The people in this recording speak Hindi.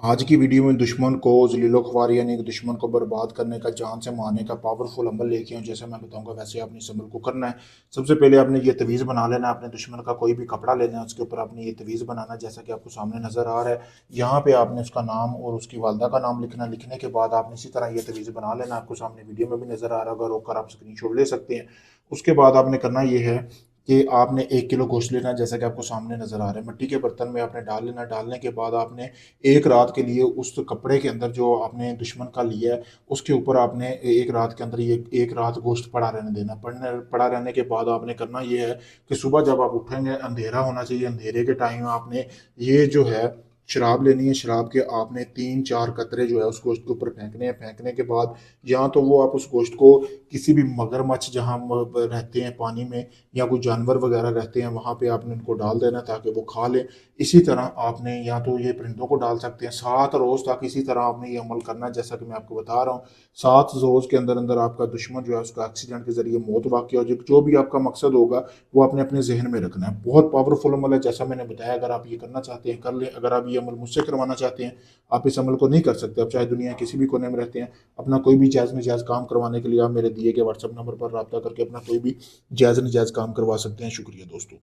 आज की वीडियो में दुश्मन को ज़लील ख्वार यानी कि दुश्मन को बर्बाद करने का, जान से मारने का पावरफुल अमल लेके आऊँ। जैसे मैं बताऊंगा वैसे आपने इस अमल को करना है। सबसे पहले आपने ये तवीज़ बना लेना है। अपने दुश्मन का कोई भी कपड़ा लेना है, उसके ऊपर आपने ये तवीज़ बनाना है जैसा कि आपको सामने नज़र आ रहा है। यहाँ पे आपने उसका नाम और उसकी वालदा का नाम लिखना। लिखने के बाद आपने इसी तरह ये तवीज़ बना लेना। आपको सामने वीडियो में भी नज़र आ रहा होगा, रोक कर आप स्क्रीन ले सकते हैं। उसके बाद आपने करना ये है कि आपने 1 किलो गोश्त लेना है जैसा कि आपको सामने नज़र आ रहा है। मिट्टी के बर्तन में आपने डाल लेना। डालने के बाद आपने एक रात के लिए उस कपड़े के अंदर जो आपने दुश्मन का लिया है उसके ऊपर आपने एक रात के अंदर ये एक रात गोश्त पड़ा रहने देना। पड़ा रहने के बाद आपने करना ये है कि सुबह जब आप उठेंगे अंधेरा होना चाहिए। अंधेरे के टाइम आपने ये जो है शराब लेनी है। शराब के आपने 3-4 कतरे जो है उस गोश्त के ऊपर फेंकने हैं। फेंकने के बाद या तो वो आप उस गोश्त को किसी भी मगरमच्छ जहाँ रहते हैं पानी में या कोई जानवर वगैरह रहते हैं वहाँ पे आपने उनको डाल देना ताकि वो खा लें। इसी तरह आपने या तो ये परिंदों को डाल सकते हैं। 7 रोज़ तक इसी तरह आपने ये अमल करना है जैसा कि मैं आपको बता रहा हूँ। 7 रोज़ के अंदर अंदर आपका दुश्मन जो है उसका एक्सीडेंट के जरिए मौत वाक़ हो जाए। जो भी आपका मकसद होगा वो आपने अपने जहन में रखना है। बहुत पावरफुल अमल है जैसा मैंने बताया। अगर आप ये करना चाहते हैं कर लें। अगर आप ये अमल मुझसे करवाना चाहते हैं, आप इस अमल को नहीं कर सकते। आप चाहे दुनिया किसी भी कोने में रहते हैं, अपना कोई भी जायज़ नजायज़ काम करवाने के लिए आप मेरे दिए गए व्हाट्सएप नंबर पर रब्ता करके अपना कोई भी जायज़ नजायज़ काम करवा सकते हैं। शुक्रिया दोस्तों।